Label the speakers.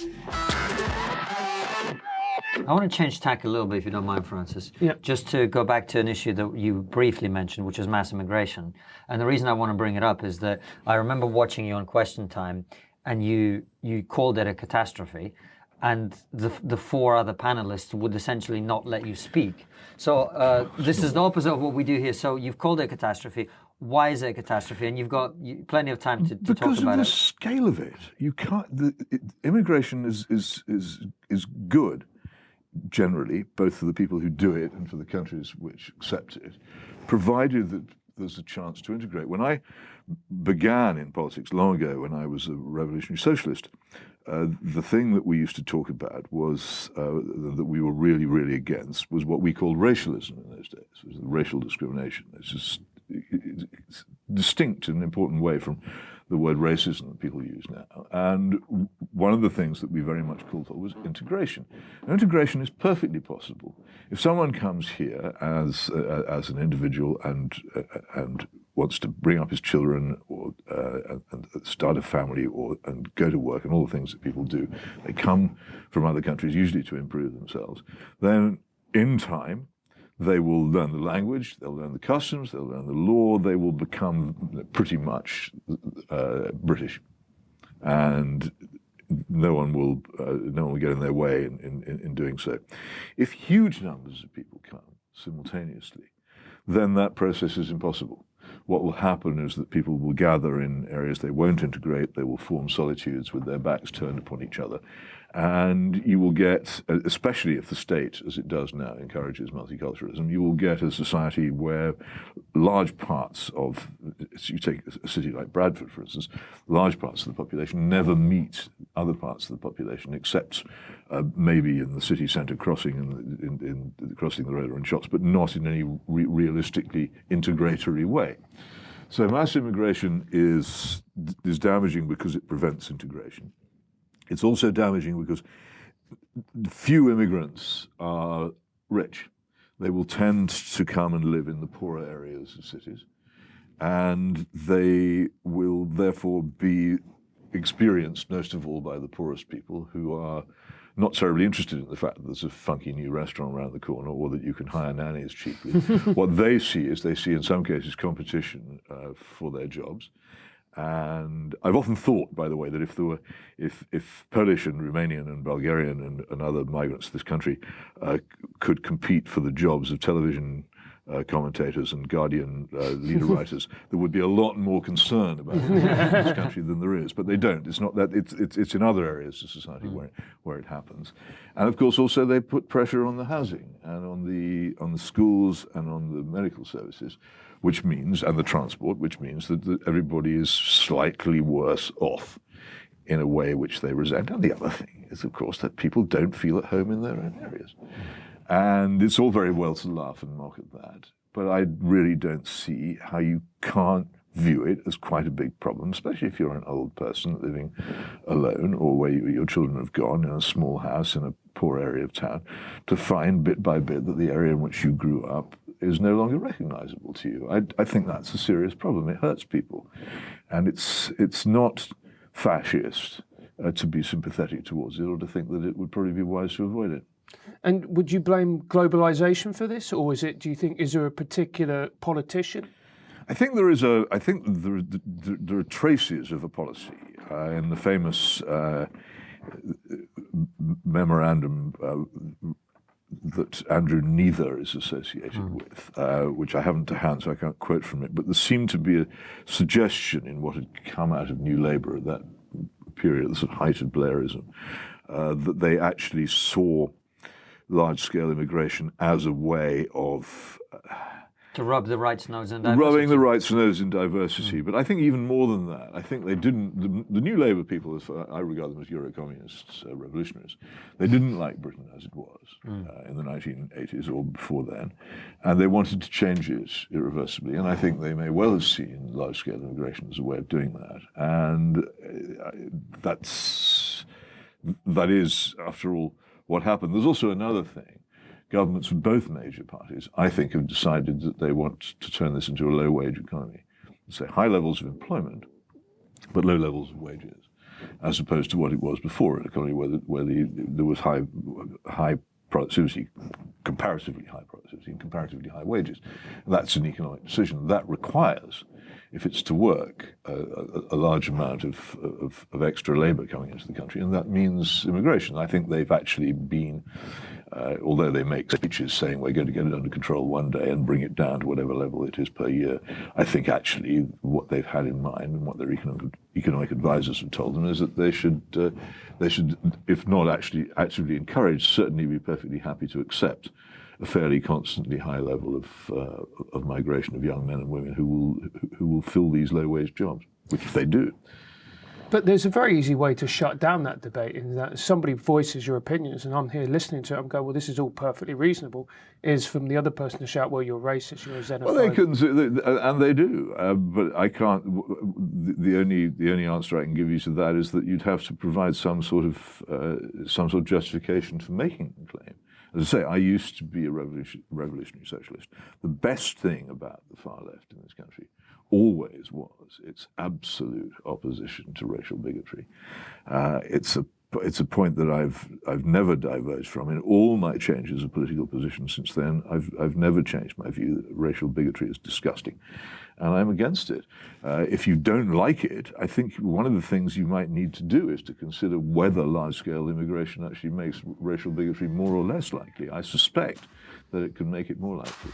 Speaker 1: I want to change tack a little bit, if you don't mind, Francis.
Speaker 2: Yeah.
Speaker 1: Just to go back to an issue that you briefly mentioned, which is mass immigration. And the reason I want to bring it up is that I remember watching you on Question Time, and you called it a catastrophe, and the four other panelists would essentially not let you speak. So this is the opposite of what we do here. So you've called it a catastrophe. Why is it a catastrophe? And you've got plenty of time to talk about it.
Speaker 3: Because of the scale of it. You can't. Immigration is good, generally, both for the people who do it and for the countries which accept it, provided that there's a chance to integrate. When I began in politics long ago, when I was a revolutionary socialist, the thing that we used to talk about was that we were really, really against was what we called racialism in those days. It was racial discrimination. It's distinct in an important way from the word racism that people use now. And one of the things that we very much called for was integration. And integration is perfectly possible. If someone comes here as an individual and wants to bring up his children or and start a family and go to work and all the things that people do, they come from other countries usually to improve themselves, then in time they will learn the language, they'll learn the customs, they'll learn the law, they will become pretty much British. And no one will get in their way in doing so. If huge numbers of people come simultaneously, then that process is impossible. What will happen is that people will gather in areas they won't integrate, they will form solitudes with their backs turned upon each other, and you will get, especially if the state, as it does now, encourages multiculturalism, you will get a society where large parts of, you take a city like Bradford, for instance, large parts of the population never meet other parts of the population, except maybe in the city centre crossing in crossing the road or in shops, but not in any realistically integratory way. So mass immigration is damaging because it prevents integration. It's also damaging because few immigrants are rich. They will tend to come and live in the poorer areas of cities, and they will therefore be experienced most of all by the poorest people, who are not terribly interested in the fact that there's a funky new restaurant around the corner or that you can hire nannies cheaply. What they see is, in some cases, competition for their jobs. And I've often thought, by the way, that if Polish and Romanian and Bulgarian and other migrants to this country could compete for the jobs of television commentators and Guardian leader writers, there would be a lot more concern about this country than there is. But they don't. It's not that. It's in other areas of society where it happens. And of course, also they put pressure on the housing and on the schools and on the medical services, which means, and the transport, which means that everybody is slightly worse off in a way which they resent. And the other thing is, of course, that people don't feel at home in their own areas. And it's all very well to laugh and mock at that, but I really don't see how you can't view it as quite a big problem, especially if you're an old person living alone or where your children have gone in a small house in a poor area of town, to find bit by bit that the area in which you grew up is no longer recognizable to you. I think that's a serious problem. It hurts people. And it's not fascist to be sympathetic towards it or to think that it would probably be wise to avoid it.
Speaker 2: And would you blame globalization for this, or is there a particular politician?
Speaker 3: I think there are traces of a policy in the famous memorandum that Andrew Neither is associated with, which I haven't to hand, so I can't quote from it. But there seemed to be a suggestion in what had come out of New Labour at that period, the sort of height of Blairism, that they actually saw large-scale immigration as a way of
Speaker 1: to rub the right's nose in diversity.
Speaker 3: Rubbing the right's nose in diversity. But I think even more than that, I think they didn't, the New Labour people, I regard them as Euro-communists, revolutionaries, they didn't like Britain as it was in the 1980s or before then, and they wanted to change it irreversibly. And I think they may well have seen large-scale immigration as a way of doing that. And that is, after all, what happened. There's also another thing. Governments of both major parties, I think, have decided that they want to turn this into a low-wage economy. Say high levels of employment, but low levels of wages. as opposed to what it was before, an economy where there was high productivity, comparatively high productivity, and comparatively high wages. That's an economic decision. That requires, if it's to work, a large amount of extra labour coming into the country, and that means immigration. I think they've actually been, although they make speeches saying we're going to get it under control one day and bring it down to whatever level it is per year, I think actually what they've had in mind and what their economic advisors have told them is that they should, if not actually actively encourage, certainly be perfectly happy to accept a fairly constantly high level of migration of young men and women who will fill these low-wage jobs, which they do.
Speaker 2: But there's a very easy way to shut down that debate, in that somebody voices your opinions and I'm here listening to it, I'm going, well, this is all perfectly reasonable, is from the other person to shout, well, you're racist, you're a xenophobe.
Speaker 3: Well, they can, and they do, but I can't, the only answer I can give you to that is that you'd have to provide some sort of justification for making the claim. As I say, I used to be a revolutionary socialist. The best thing about the far left in this country always was its absolute opposition to racial bigotry. It's a point that I've never diverged from. In all my changes of political position since then, I've never changed my view that racial bigotry is disgusting, and I'm against it. If you don't like it, I think one of the things you might need to do is to consider whether large-scale immigration actually makes racial bigotry more or less likely. I suspect that it can make it more likely.